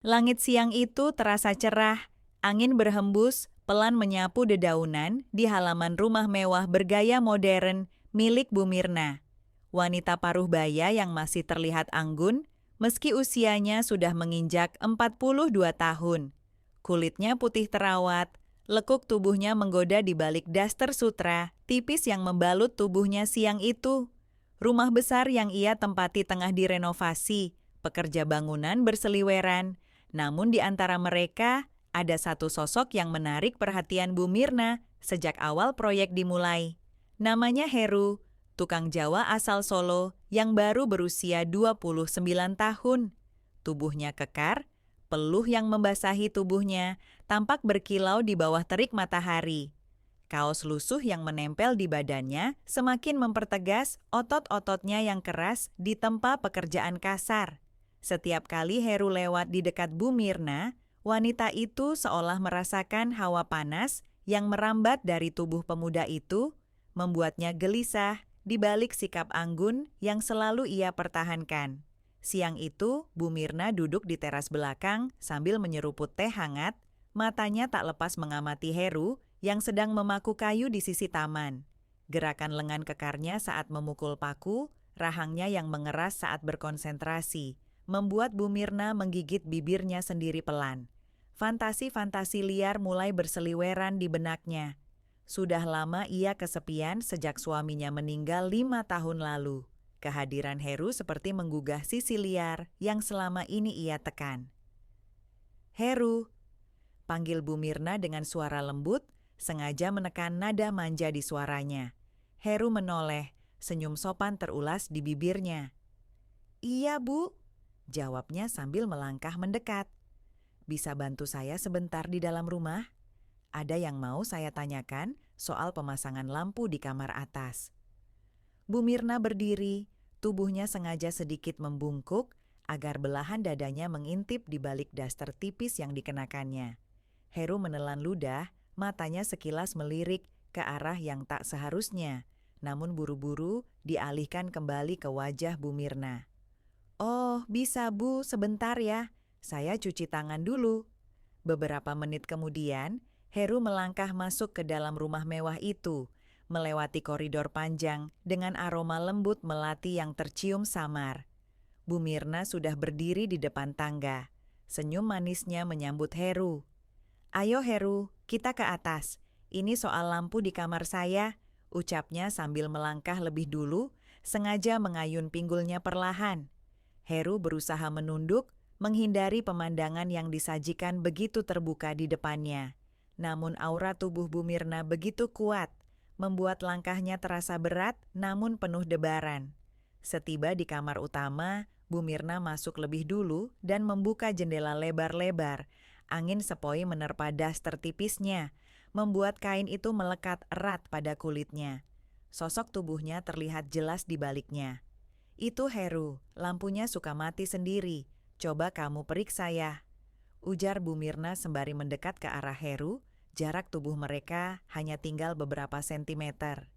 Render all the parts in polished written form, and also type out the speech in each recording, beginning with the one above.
Langit siang itu terasa cerah, angin berhembus, pelan menyapu dedaunan di halaman rumah mewah bergaya modern milik Bu Mirna. Wanita paruh baya yang masih terlihat anggun, meski usianya sudah menginjak 42 tahun. Kulitnya putih terawat, lekuk tubuhnya menggoda di balik daster sutra, tipis yang membalut tubuhnya siang itu. Rumah besar yang ia tempati tengah direnovasi, pekerja bangunan berseliweran, namun di antara mereka, ada satu sosok yang menarik perhatian Bu Mirna sejak awal proyek dimulai. Namanya Heru, tukang Jawa asal Solo yang baru berusia 29 tahun. Tubuhnya kekar, peluh yang membasahi tubuhnya tampak berkilau di bawah terik matahari. Kaos lusuh yang menempel di badannya semakin mempertegas otot-ototnya yang keras di tempa pekerjaan kasar. Setiap kali Heru lewat di dekat Bu Mirna, wanita itu seolah merasakan hawa panas yang merambat dari tubuh pemuda itu, membuatnya gelisah di balik sikap anggun yang selalu ia pertahankan. Siang itu, Bu Mirna duduk di teras belakang sambil menyeruput teh hangat, matanya tak lepas mengamati Heru yang sedang memaku kayu di sisi taman. Gerakan lengan kekarnya saat memukul paku, rahangnya yang mengeras saat berkonsentrasi, membuat Bu Mirna menggigit bibirnya sendiri pelan. Fantasi-fantasi liar mulai berseliweran di benaknya. Sudah lama ia kesepian sejak suaminya meninggal 5 tahun lalu. Kehadiran Heru seperti menggugah sisi liar yang selama ini ia tekan. Heru, panggil Bu Mirna dengan suara lembut, sengaja menekan nada manja di suaranya. Heru menoleh, senyum sopan terulas di bibirnya. Iya, Bu, jawabnya sambil melangkah mendekat. Bisa bantu saya sebentar di dalam rumah? Ada yang mau saya tanyakan soal pemasangan lampu di kamar atas. Bu Mirna berdiri, tubuhnya sengaja sedikit membungkuk agar belahan dadanya mengintip di balik daster tipis yang dikenakannya. Heru menelan ludah, matanya sekilas melirik ke arah yang tak seharusnya, namun buru-buru dialihkan kembali ke wajah Bu Mirna. Oh, bisa Bu, sebentar ya. Saya cuci tangan dulu. Beberapa menit kemudian, Heru melangkah masuk ke dalam rumah mewah itu, melewati koridor panjang dengan aroma lembut melati yang tercium samar. Bu Mirna sudah berdiri di depan tangga. Senyum manisnya menyambut Heru. Ayo Heru, kita ke atas. Ini soal lampu di kamar saya, ucapnya sambil melangkah lebih dulu, sengaja mengayun pinggulnya perlahan. Heru berusaha menunduk, menghindari pemandangan yang disajikan begitu terbuka di depannya. Namun aura tubuh Bu Mirna begitu kuat, membuat langkahnya terasa berat namun penuh debaran. Setiba di kamar utama, Bu Mirna masuk lebih dulu dan membuka jendela lebar-lebar. Angin sepoi menerpa daster tipisnya, membuat kain itu melekat erat pada kulitnya. Sosok tubuhnya terlihat jelas di baliknya. Itu Heru, lampunya suka mati sendiri. Coba kamu periksa ya. Ujar Bu Mirna sembari mendekat ke arah Heru, jarak tubuh mereka hanya tinggal beberapa sentimeter.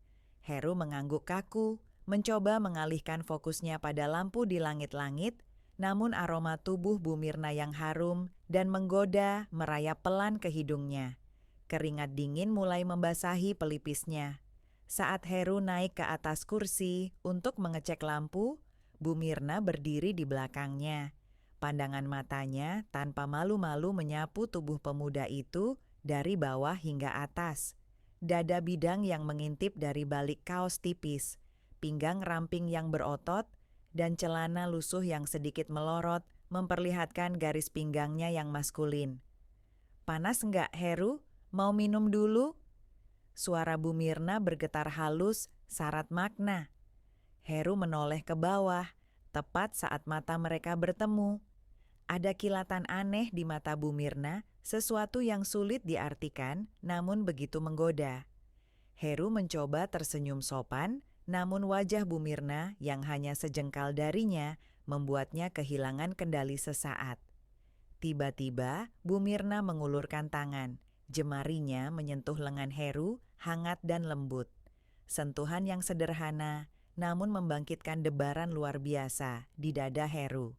Heru mengangguk kaku, mencoba mengalihkan fokusnya pada lampu di langit-langit, namun aroma tubuh Bu Mirna yang harum dan menggoda merayap pelan ke hidungnya. Keringat dingin mulai membasahi pelipisnya. Saat Heru naik ke atas kursi untuk mengecek lampu, Bu Mirna berdiri di belakangnya. Pandangan matanya tanpa malu-malu menyapu tubuh pemuda itu dari bawah hingga atas. Dada bidang yang mengintip dari balik kaos tipis, pinggang ramping yang berotot, dan celana lusuh yang sedikit melorot memperlihatkan garis pinggangnya yang maskulin. Panas enggak, Heru? Mau minum dulu? Suara Bu Mirna bergetar halus, syarat makna. Heru menoleh ke bawah, tepat saat mata mereka bertemu. Ada kilatan aneh di mata Bu Mirna, sesuatu yang sulit diartikan, namun begitu menggoda. Heru mencoba tersenyum sopan, namun wajah Bu Mirna yang hanya sejengkal darinya membuatnya kehilangan kendali sesaat. Tiba-tiba, Bu Mirna mengulurkan tangan. Jemarinya menyentuh lengan Heru, hangat dan lembut. Sentuhan yang sederhana, namun membangkitkan debaran luar biasa di dada Heru.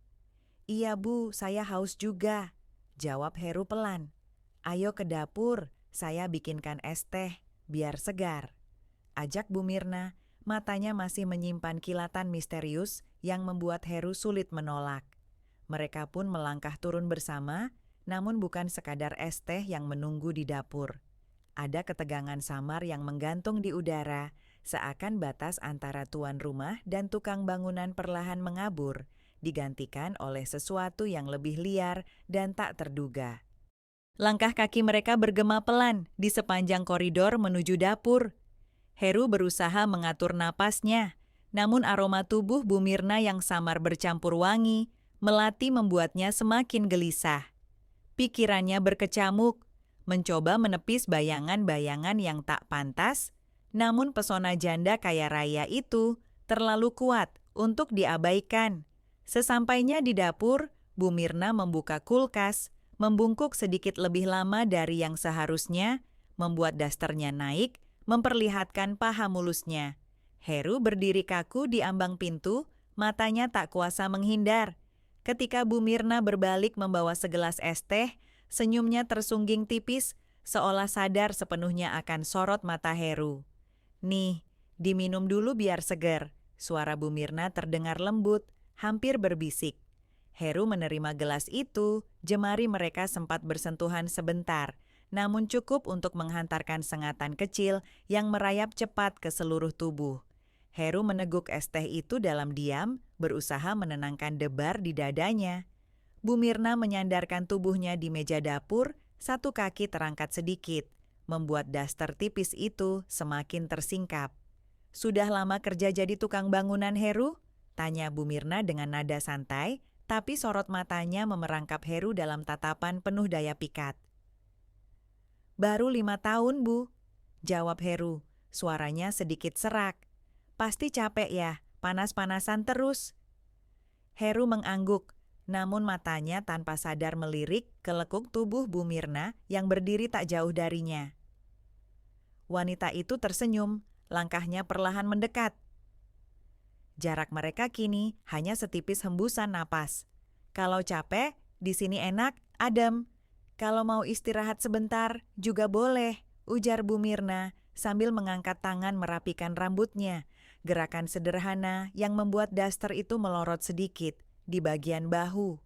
Iya Bu, saya haus juga, jawab Heru pelan. Ayo ke dapur, saya bikinkan es teh, biar segar. Ajak Bu Mirna, matanya masih menyimpan kilatan misterius yang membuat Heru sulit menolak. Mereka pun melangkah turun bersama, namun bukan sekadar es teh yang menunggu di dapur. Ada ketegangan samar yang menggantung di udara, seakan batas antara tuan rumah dan tukang bangunan perlahan mengabur, digantikan oleh sesuatu yang lebih liar dan tak terduga. Langkah kaki mereka bergema pelan di sepanjang koridor menuju dapur. Heru berusaha mengatur napasnya, namun aroma tubuh Bu Mirna yang samar bercampur wangi, melati membuatnya semakin gelisah. Pikirannya berkecamuk, mencoba menepis bayangan-bayangan yang tak pantas, namun pesona janda kaya raya itu terlalu kuat untuk diabaikan. Sesampainya di dapur, Bu Mirna membuka kulkas, membungkuk sedikit lebih lama dari yang seharusnya, membuat dasternya naik, memperlihatkan paha mulusnya. Heru berdiri kaku di ambang pintu, matanya tak kuasa menghindar. Ketika Bu Mirna berbalik membawa segelas es teh, senyumnya tersungging tipis, seolah sadar sepenuhnya akan sorot mata Heru. Nih, diminum dulu biar seger. Suara Bu Mirna terdengar lembut, hampir berbisik. Heru menerima gelas itu, jemari mereka sempat bersentuhan sebentar, namun cukup untuk menghantarkan sengatan kecil yang merayap cepat ke seluruh tubuh. Heru meneguk es teh itu dalam diam, berusaha menenangkan debar di dadanya. Bu Mirna menyandarkan tubuhnya di meja dapur, satu kaki terangkat sedikit, membuat daster tipis itu semakin tersingkap. Sudah lama kerja jadi tukang bangunan, Heru? Tanya Bu Mirna dengan nada santai, tapi sorot matanya memerangkap Heru dalam tatapan penuh daya pikat. Baru 5 tahun, Bu, jawab Heru, suaranya sedikit serak. Pasti capek ya, panas-panasan terus. Heru mengangguk, namun matanya tanpa sadar melirik ke lekuk tubuh Bu Mirna yang berdiri tak jauh darinya. Wanita itu tersenyum, langkahnya perlahan mendekat. Jarak mereka kini hanya setipis hembusan napas. Kalau capek, di sini enak, adem. Kalau mau istirahat sebentar, juga boleh, ujar Bu Mirna sambil mengangkat tangan merapikan rambutnya. Gerakan sederhana yang membuat daster itu melorot sedikit di bagian bahu.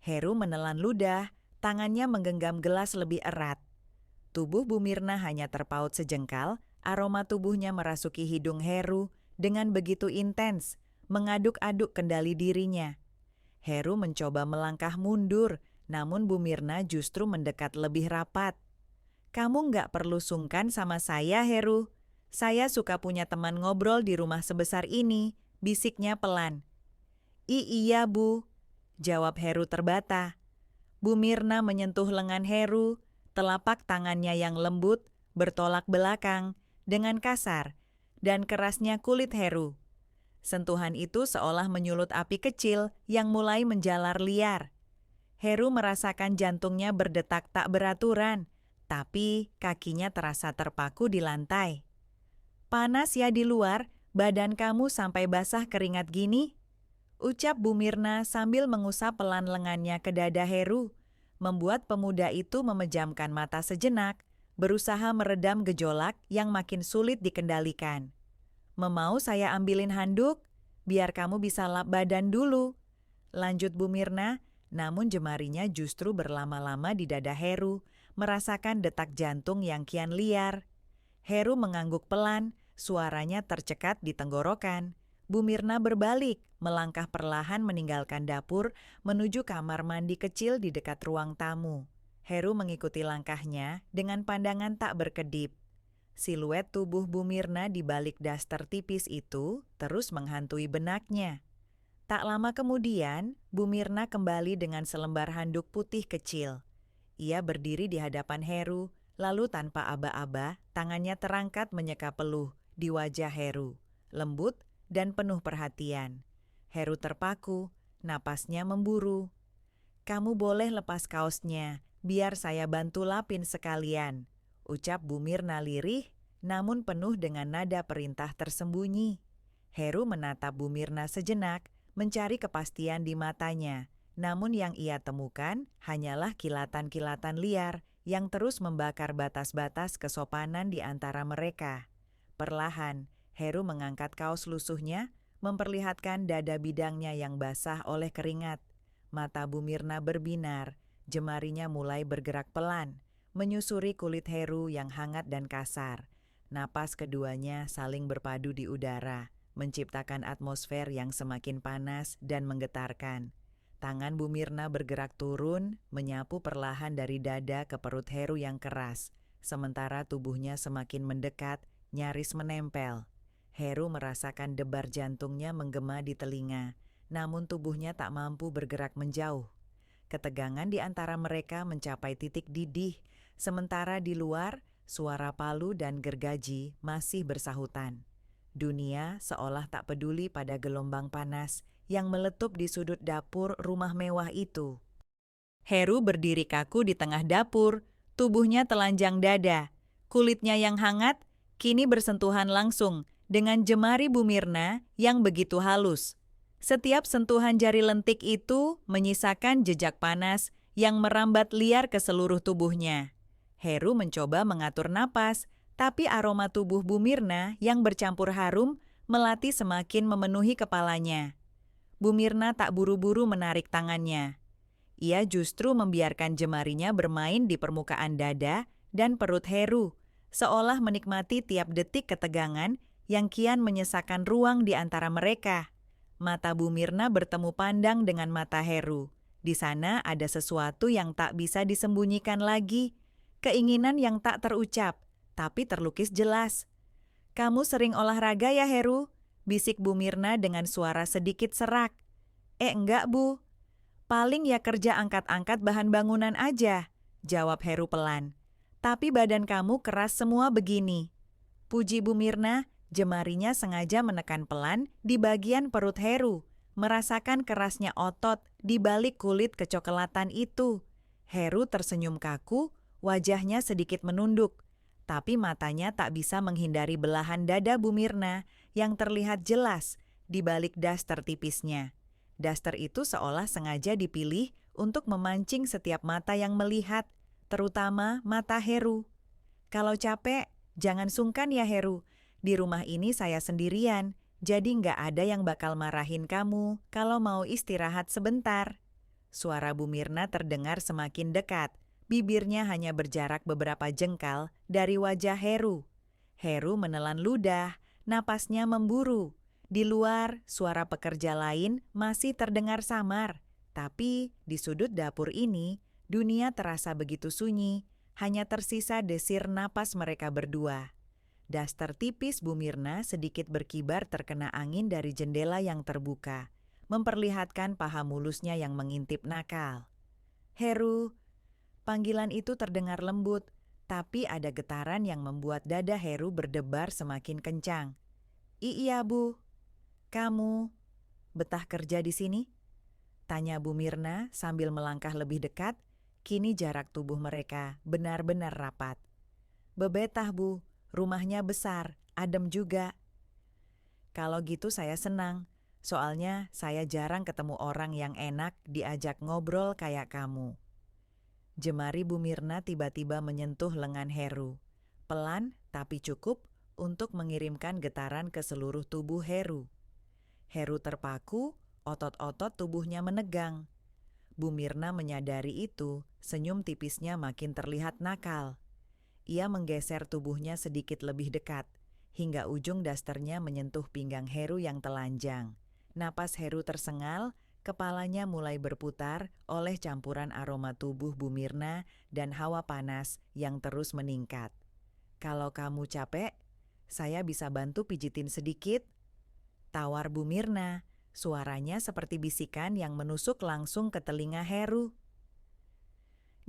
Heru menelan ludah, tangannya menggenggam gelas lebih erat. Tubuh Bu Mirna hanya terpaut sejengkal, aroma tubuhnya merasuki hidung Heru dengan begitu intens, mengaduk-aduk kendali dirinya. Heru mencoba melangkah mundur, namun Bu Mirna justru mendekat lebih rapat. Kamu nggak perlu sungkan sama saya, Heru. Saya suka punya teman ngobrol di rumah sebesar ini, bisiknya pelan. Iya Bu, jawab Heru terbata. Bu Mirna menyentuh lengan Heru, telapak tangannya yang lembut bertolak belakang dengan kasar dan kerasnya kulit Heru. Sentuhan itu seolah menyulut api kecil yang mulai menjalar liar. Heru merasakan jantungnya berdetak tak beraturan, tapi kakinya terasa terpaku di lantai. Panas ya di luar, badan kamu sampai basah keringat gini? Ucap Bu Mirna sambil mengusap pelan lengannya ke dada Heru, membuat pemuda itu memejamkan mata sejenak, berusaha meredam gejolak yang makin sulit dikendalikan. Memau saya ambilin handuk, biar kamu bisa lap badan dulu. Lanjut Bu Mirna, namun jemarinya justru berlama-lama di dada Heru, merasakan detak jantung yang kian liar. Heru mengangguk pelan, suaranya tercekat di tenggorokan. Bu Mirna berbalik, melangkah perlahan meninggalkan dapur menuju kamar mandi kecil di dekat ruang tamu. Heru mengikuti langkahnya dengan pandangan tak berkedip. Siluet tubuh Bu Mirna di balik daster tipis itu terus menghantui benaknya. Tak lama kemudian, Bu Mirna kembali dengan selembar handuk putih kecil. Ia berdiri di hadapan Heru, lalu tanpa aba-aba, tangannya terangkat menyeka peluh di wajah Heru, lembut dan penuh perhatian. Heru terpaku, napasnya memburu. Kamu boleh lepas kaosnya, biar saya bantu lapin sekalian, ucap Bu Mirna lirih, namun penuh dengan nada perintah tersembunyi. Heru menatap Bu Mirna sejenak, mencari kepastian di matanya, Namun yang ia temukan hanyalah kilatan-kilatan liar yang terus membakar batas-batas kesopanan di antara mereka. Perlahan, Heru mengangkat kaos lusuhnya, memperlihatkan dada bidangnya yang basah oleh keringat. Mata Bu Mirna berbinar, jemarinya mulai bergerak pelan, menyusuri kulit Heru yang hangat dan kasar. Napas keduanya saling berpadu di udara, menciptakan atmosfer yang semakin panas dan menggetarkan. Tangan Bu Mirna bergerak turun, menyapu perlahan dari dada ke perut Heru yang keras, sementara tubuhnya semakin mendekat, nyaris menempel. Heru merasakan debar jantungnya menggema di telinga, namun tubuhnya tak mampu bergerak menjauh. Ketegangan di antara mereka mencapai titik didih, sementara di luar, suara palu dan gergaji masih bersahutan. Dunia seolah tak peduli pada gelombang panas yang meletup di sudut dapur rumah mewah itu. Heru berdiri kaku di tengah dapur, tubuhnya telanjang dada. Kulitnya yang hangat kini bersentuhan langsung dengan jemari Bu Mirna yang begitu halus. Setiap sentuhan jari lentik itu menyisakan jejak panas yang merambat liar ke seluruh tubuhnya. Heru mencoba mengatur napas, tapi aroma tubuh Bu Mirna yang bercampur harum melati semakin memenuhi kepalanya. Bu Mirna tak buru-buru menarik tangannya. Ia justru membiarkan jemarinya bermain di permukaan dada dan perut Heru, seolah menikmati tiap detik ketegangan yang kian menyesakan ruang di antara mereka. Mata Bu Mirna bertemu pandang dengan mata Heru. Di sana ada sesuatu yang tak bisa disembunyikan lagi, keinginan yang tak terucap, tapi terlukis jelas. "Kamu sering olahraga ya, Heru?" bisik Bu Mirna dengan suara sedikit serak. Enggak, Bu. Paling ya kerja angkat-angkat bahan bangunan aja, jawab Heru pelan. Tapi badan kamu keras semua begini. Puji Bu Mirna, jemarinya sengaja menekan pelan di bagian perut Heru, merasakan kerasnya otot di balik kulit kecoklatan itu. Heru tersenyum kaku, wajahnya sedikit menunduk. Tapi matanya tak bisa menghindari belahan dada Bu Mirna yang terlihat jelas di balik daster tipisnya. Daster itu seolah sengaja dipilih untuk memancing setiap mata yang melihat, terutama mata Heru. "Kalau capek, jangan sungkan ya Heru. Di rumah ini saya sendirian, jadi nggak ada yang bakal marahin kamu kalau mau istirahat sebentar." Suara Bu Mirna terdengar semakin dekat. Bibirnya hanya berjarak beberapa jengkal dari wajah Heru. Heru menelan ludah, napasnya memburu. Di luar, suara pekerja lain masih terdengar samar. Tapi di sudut dapur ini, dunia terasa begitu sunyi, hanya tersisa desir napas mereka berdua. Daster tipis Bu Mirna sedikit berkibar terkena angin dari jendela yang terbuka, memperlihatkan paha mulusnya yang mengintip nakal. "Heru." Panggilan itu terdengar lembut, tapi ada getaran yang membuat dada Heru berdebar semakin kencang. "Iya, Bu." "Kamu betah kerja di sini?" tanya Bu Mirna sambil melangkah lebih dekat. Kini jarak tubuh mereka benar-benar rapat. "Bebetah, Bu. Rumahnya besar, adem juga." "Kalau gitu saya senang. Soalnya saya jarang ketemu orang yang enak diajak ngobrol kayak kamu." Jemari Bu Mirna tiba-tiba menyentuh lengan Heru. Pelan tapi cukup untuk mengirimkan getaran ke seluruh tubuh Heru. Heru terpaku, otot-otot tubuhnya menegang. Bu Mirna menyadari itu, senyum tipisnya makin terlihat nakal. Ia menggeser tubuhnya sedikit lebih dekat, hingga ujung dasternya menyentuh pinggang Heru yang telanjang. Napas Heru tersengal, kepalanya mulai berputar oleh campuran aroma tubuh Bu Mirna dan hawa panas yang terus meningkat. "Kalau kamu capek, saya bisa bantu pijitin sedikit," tawar Bu Mirna. Suaranya seperti bisikan yang menusuk langsung ke telinga Heru.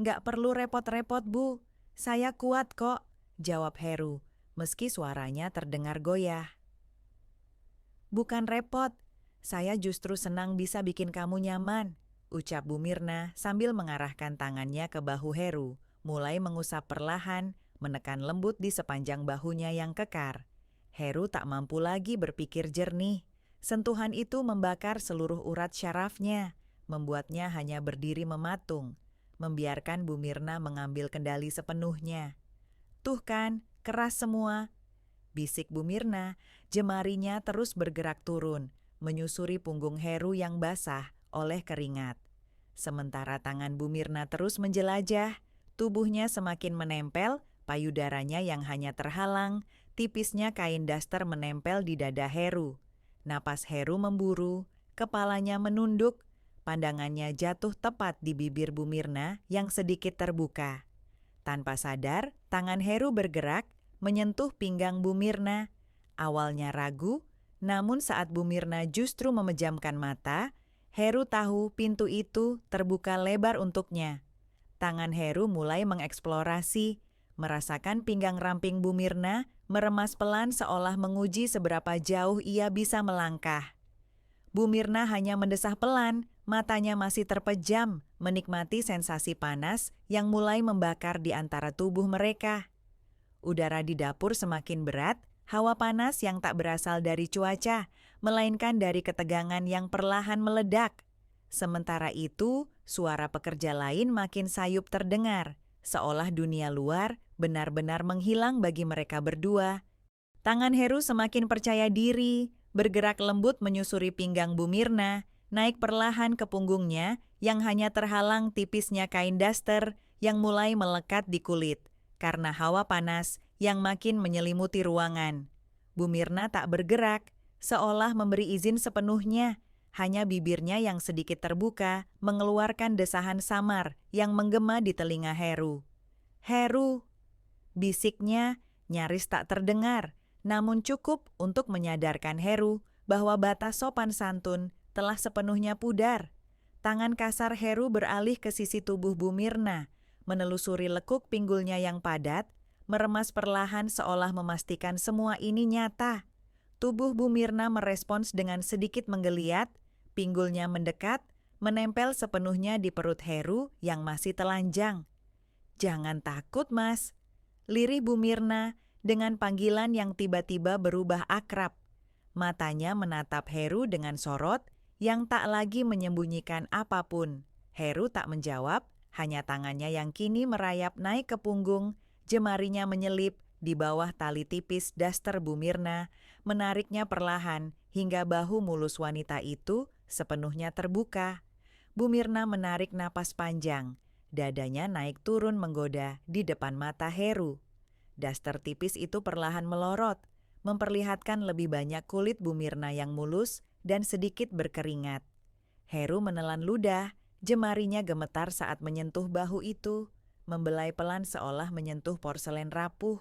"Nggak perlu repot-repot, Bu. Saya kuat kok," jawab Heru, meski suaranya terdengar goyah. "Bukan repot, saya justru senang bisa bikin kamu nyaman," ucap Bu Mirna sambil mengarahkan tangannya ke bahu Heru, mulai mengusap perlahan, menekan lembut di sepanjang bahunya yang kekar. Heru tak mampu lagi berpikir jernih. Sentuhan itu membakar seluruh urat syarafnya, membuatnya hanya berdiri mematung, membiarkan Bu Mirna mengambil kendali sepenuhnya. "Tuh kan, keras semua," bisik Bu Mirna, jemarinya terus bergerak turun, menyusuri punggung Heru yang basah oleh keringat. Sementara tangan Bu Mirna terus menjelajah, tubuhnya semakin menempel, payudaranya yang hanya terhalang, tipisnya kain daster menempel di dada Heru. Napas Heru memburu, kepalanya menunduk, pandangannya jatuh tepat di bibir Bu Mirna yang sedikit terbuka. Tanpa sadar, tangan Heru bergerak, menyentuh pinggang Bu Mirna. Awalnya ragu, namun saat Bu Mirna justru memejamkan mata, Heru tahu pintu itu terbuka lebar untuknya. Tangan Heru mulai mengeksplorasi, merasakan pinggang ramping Bu Mirna, meremas pelan seolah menguji seberapa jauh ia bisa melangkah. Bu Mirna hanya mendesah pelan, matanya masih terpejam, menikmati sensasi panas yang mulai membakar di antara tubuh mereka. Udara di dapur semakin berat, hawa panas yang tak berasal dari cuaca, melainkan dari ketegangan yang perlahan meledak. Sementara itu, suara pekerja lain makin sayup terdengar, seolah dunia luar benar-benar menghilang bagi mereka berdua. Tangan Heru semakin percaya diri, bergerak lembut menyusuri pinggang Bu Mirna, naik perlahan ke punggungnya yang hanya terhalang tipisnya kain daster yang mulai melekat di kulit karena hawa panas yang makin menyelimuti ruangan. Bu Mirna tak bergerak, seolah memberi izin sepenuhnya. Hanya bibirnya yang sedikit terbuka mengeluarkan desahan samar yang menggema di telinga Heru. "Heru!" bisiknya nyaris tak terdengar, namun cukup untuk menyadarkan Heru bahwa batas sopan santun telah sepenuhnya pudar. Tangan kasar Heru beralih ke sisi tubuh Bu Mirna, menelusuri lekuk pinggulnya yang padat, meremas perlahan seolah memastikan semua ini nyata. Tubuh Bu Mirna merespons dengan sedikit menggeliat, pinggulnya mendekat, menempel sepenuhnya di perut Heru yang masih telanjang. "Jangan takut, Mas," lirih Bu Mirna dengan panggilan yang tiba-tiba berubah akrab. Matanya menatap Heru dengan sorot yang tak lagi menyembunyikan apapun. Heru tak menjawab, hanya tangannya yang kini merayap naik ke punggung, jemarinya menyelip di bawah tali tipis daster Bu Mirna, menariknya perlahan hingga bahu mulus wanita itu sepenuhnya terbuka. Bu Mirna menarik napas panjang, dadanya naik turun menggoda di depan mata Heru. Daster tipis itu perlahan melorot, memperlihatkan lebih banyak kulit Bu Mirna yang mulus dan sedikit berkeringat. Heru menelan ludah, jemarinya gemetar saat menyentuh bahu itu, membelai pelan seolah menyentuh porselen rapuh.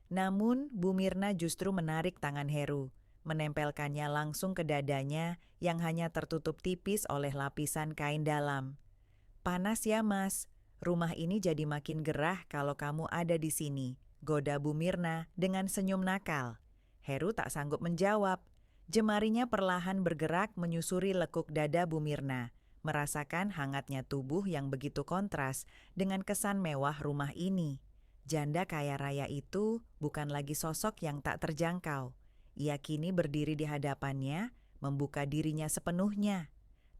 Namun Bu Mirna justru menarik tangan Heru, menempelkannya langsung ke dadanya yang hanya tertutup tipis oleh lapisan kain dalam. "Panas ya, Mas. Rumah ini jadi makin gerah kalau kamu ada di sini," goda Bu Mirna dengan senyum nakal. Heru tak sanggup menjawab. Jemarinya perlahan bergerak menyusuri lekuk dada Bu Mirna, merasakan hangatnya tubuh yang begitu kontras dengan kesan mewah rumah ini. Janda kaya raya itu bukan lagi sosok yang tak terjangkau. Ia kini berdiri di hadapannya, membuka dirinya sepenuhnya.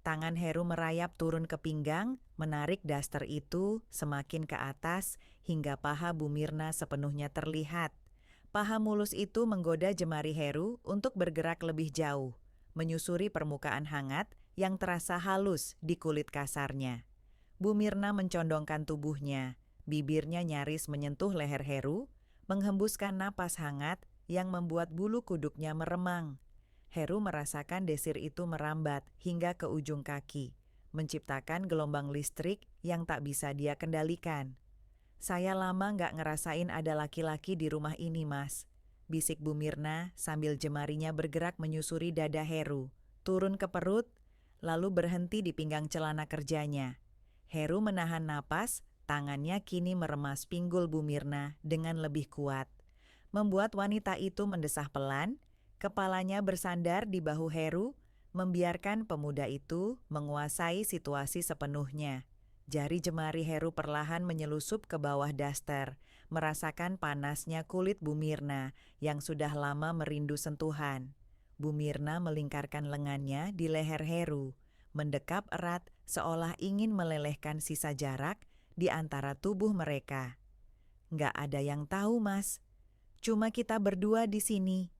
Tangan Heru merayap turun ke pinggang, menarik daster itu semakin ke atas hingga paha Bu Mirna sepenuhnya terlihat. Paha mulus itu menggoda jemari Heru untuk bergerak lebih jauh, menyusuri permukaan hangat yang terasa halus di kulit kasarnya. Bu Mirna mencondongkan tubuhnya, bibirnya nyaris menyentuh leher Heru, menghembuskan napas hangat yang membuat bulu kuduknya meremang. Heru merasakan desir itu merambat hingga ke ujung kaki, menciptakan gelombang listrik yang tak bisa dia kendalikan. "Saya lama nggak ngerasain ada laki-laki di rumah ini, Mas," bisik Bu Mirna sambil jemarinya bergerak menyusuri dada Heru, turun ke perut, lalu berhenti di pinggang celana kerjanya. Heru menahan napas, tangannya kini meremas pinggul Bu Mirna dengan lebih kuat, membuat wanita itu mendesah pelan. Kepalanya bersandar di bahu Heru, membiarkan pemuda itu menguasai situasi sepenuhnya. Jari jemari Heru perlahan menyelusup ke bawah daster, merasakan panasnya kulit Bu Mirna yang sudah lama merindu sentuhan. Bu Mirna melingkarkan lengannya di leher Heru, mendekap erat seolah ingin melelehkan sisa jarak di antara tubuh mereka. "Nggak ada yang tahu, Mas. Cuma kita berdua di sini,"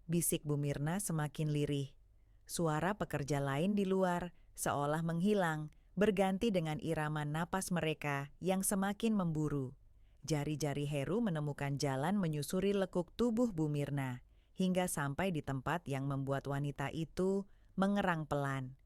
bisik Bu Mirna semakin lirih. Suara pekerja lain di luar seolah menghilang, berganti dengan irama napas mereka yang semakin memburu. Jari-jari Heru menemukan jalan menyusuri lekuk tubuh Bu Mirna, hingga sampai di tempat yang membuat wanita itu mengerang pelan.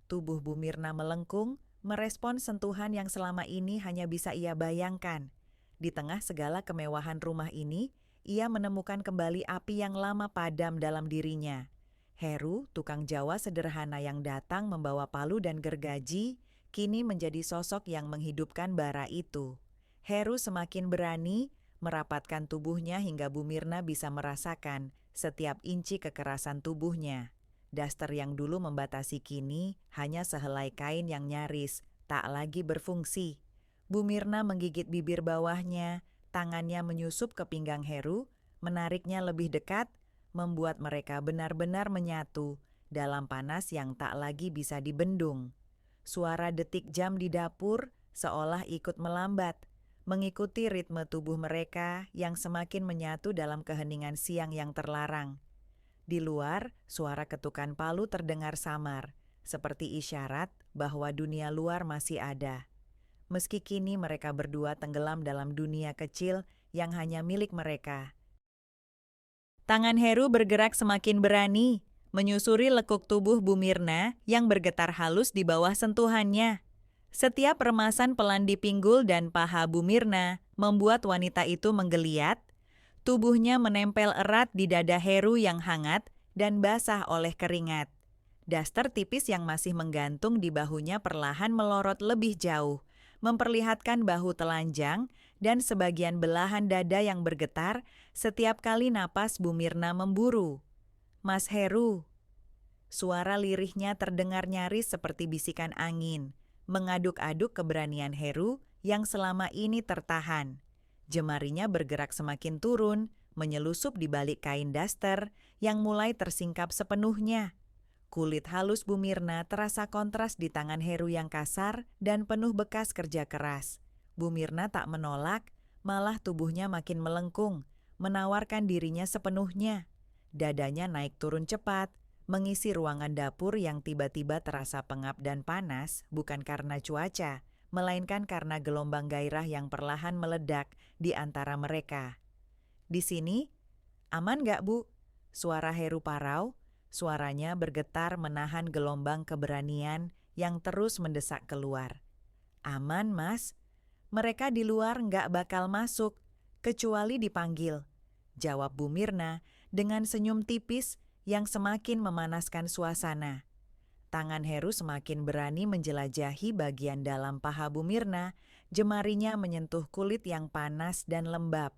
Tubuh Bu Mirna melengkung, merespon sentuhan yang selama ini hanya bisa ia bayangkan. Di tengah segala kemewahan rumah ini, ia menemukan kembali api yang lama padam dalam dirinya. Heru, tukang Jawa sederhana yang datang membawa palu dan gergaji, kini menjadi sosok yang menghidupkan bara itu. Heru semakin berani merapatkan tubuhnya hingga Bu Mirna bisa merasakan setiap inci kekerasan tubuhnya. Daster yang dulu membatasi kini hanya sehelai kain yang nyaris, tak lagi berfungsi. Bu Mirna menggigit bibir bawahnya, tangannya menyusup ke pinggang Heru, menariknya lebih dekat, membuat mereka benar-benar menyatu dalam panas yang tak lagi bisa dibendung. Suara detik jam di dapur seolah ikut melambat, mengikuti ritme tubuh mereka yang semakin menyatu dalam keheningan siang yang terlarang. Di luar, suara ketukan palu terdengar samar, seperti isyarat bahwa dunia luar masih ada. Meski kini mereka berdua tenggelam dalam dunia kecil yang hanya milik mereka. Tangan Heru bergerak semakin berani, menyusuri lekuk tubuh Bu Mirna yang bergetar halus di bawah sentuhannya. Setiap remasan pelan di pinggul dan paha Bu Mirna membuat wanita itu menggeliat. Tubuhnya menempel erat di dada Heru yang hangat dan basah oleh keringat. Daster tipis yang masih menggantung di bahunya perlahan melorot lebih jauh, memperlihatkan bahu telanjang dan sebagian belahan dada yang bergetar setiap kali napas Bu Mirna memburu. "Mas Heru." Suara lirihnya terdengar nyaris seperti bisikan angin, mengaduk-aduk keberanian Heru yang selama ini tertahan. Jemarinya bergerak semakin turun, menyelusup di balik kain daster yang mulai tersingkap sepenuhnya. Kulit halus Bu Mirna terasa kontras di tangan Heru yang kasar dan penuh bekas kerja keras. Bu Mirna tak menolak, malah tubuhnya makin melengkung, menawarkan dirinya sepenuhnya. Dadanya naik turun cepat, mengisi ruangan dapur yang tiba-tiba terasa pengap dan panas, bukan karena cuaca, melainkan karena gelombang gairah yang perlahan meledak di antara mereka. "Di sini, aman gak, Bu?" Suara Heru parau, suaranya bergetar menahan gelombang keberanian yang terus mendesak keluar. "Aman, Mas. Mereka di luar nggak bakal masuk, kecuali dipanggil," jawab Bu Mirna dengan senyum tipis yang semakin memanaskan suasana. Tangan Heru semakin berani menjelajahi bagian dalam paha Bu Mirna, jemarinya menyentuh kulit yang panas dan lembab.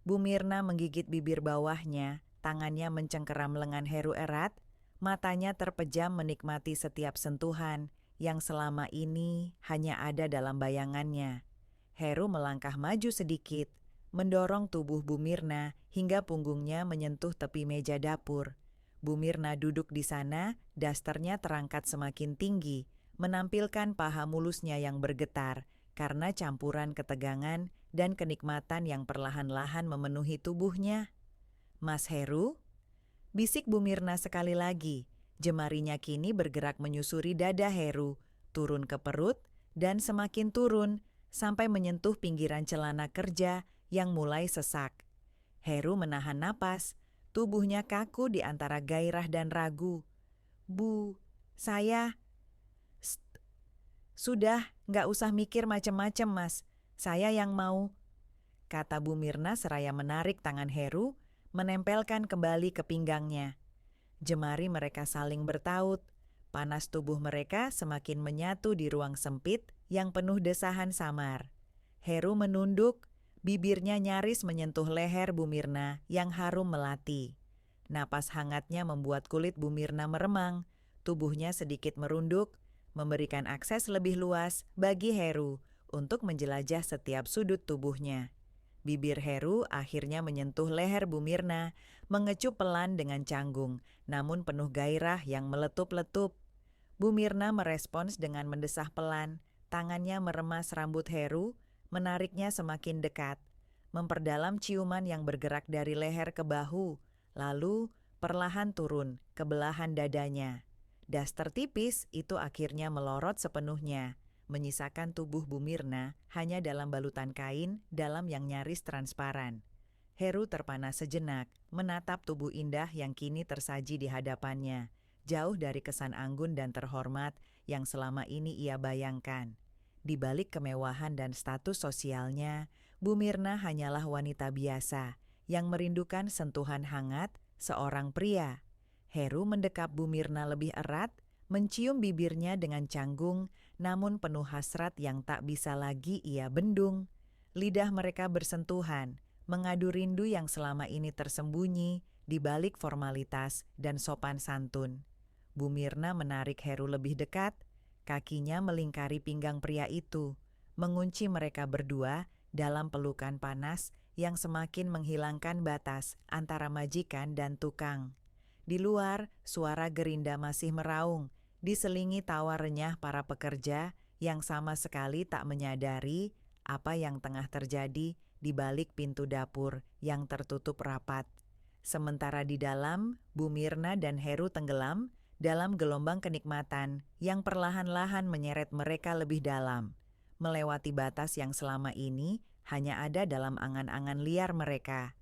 Bu Mirna menggigit bibir bawahnya, tangannya mencengkeram lengan Heru erat, matanya terpejam menikmati setiap sentuhan yang selama ini hanya ada dalam bayangannya. Heru melangkah maju sedikit, mendorong tubuh Bu Mirna hingga punggungnya menyentuh tepi meja dapur. Bu Mirna duduk di sana, dasternya terangkat semakin tinggi, menampilkan paha mulusnya yang bergetar karena campuran ketegangan dan kenikmatan yang perlahan-lahan memenuhi tubuhnya. "Mas Heru?" bisik Bu Mirna sekali lagi. Jemarinya kini bergerak menyusuri dada Heru, turun ke perut, dan semakin turun sampai menyentuh pinggiran celana kerja yang mulai sesak. Heru menahan napas, tubuhnya kaku di antara gairah dan ragu. "Bu, saya..." "St, sudah, nggak usah mikir macem-macem, Mas. Saya yang mau," kata Bu Mirna seraya menarik tangan Heru, menempelkan kembali ke pinggangnya. Jemari mereka saling bertaut. Panas tubuh mereka semakin menyatu di ruang sempit yang penuh desahan samar. Heru menunduk, bibirnya nyaris menyentuh leher Bu Mirna yang harum melati. Napas hangatnya membuat kulit Bu Mirna meremang, tubuhnya sedikit merunduk, memberikan akses lebih luas bagi Heru untuk menjelajah setiap sudut tubuhnya. Bibir Heru akhirnya menyentuh leher Bu Mirna, mengecup pelan dengan canggung, namun penuh gairah yang meletup-letup. Bu Mirna merespons dengan mendesah pelan, tangannya meremas rambut Heru, menariknya semakin dekat, memperdalam ciuman yang bergerak dari leher ke bahu, lalu perlahan turun ke belahan dadanya. Daster tipis itu akhirnya melorot sepenuhnya, menyisakan tubuh Bu Mirna hanya dalam balutan kain dalam yang nyaris transparan. Heru terpana sejenak, menatap tubuh indah yang kini tersaji di hadapannya, jauh dari kesan anggun dan terhormat yang selama ini ia bayangkan. Di balik kemewahan dan status sosialnya, Bu Mirna hanyalah wanita biasa yang merindukan sentuhan hangat seorang pria. Heru mendekap Bu Mirna lebih erat, mencium bibirnya dengan canggung, namun penuh hasrat yang tak bisa lagi ia bendung. Lidah mereka bersentuhan, mengadu rindu yang selama ini tersembunyi di balik formalitas dan sopan santun. Bu Mirna menarik Heru lebih dekat, kakinya melingkari pinggang pria itu, mengunci mereka berdua dalam pelukan panas yang semakin menghilangkan batas antara majikan dan tukang. Di luar, suara gerinda masih meraung, diselingi tawa renyah para pekerja yang sama sekali tak menyadari apa yang tengah terjadi di balik pintu dapur yang tertutup rapat. Sementara di dalam, Bu Mirna dan Heru tenggelam dalam gelombang kenikmatan yang perlahan-lahan menyeret mereka lebih dalam, melewati batas yang selama ini hanya ada dalam angan-angan liar mereka.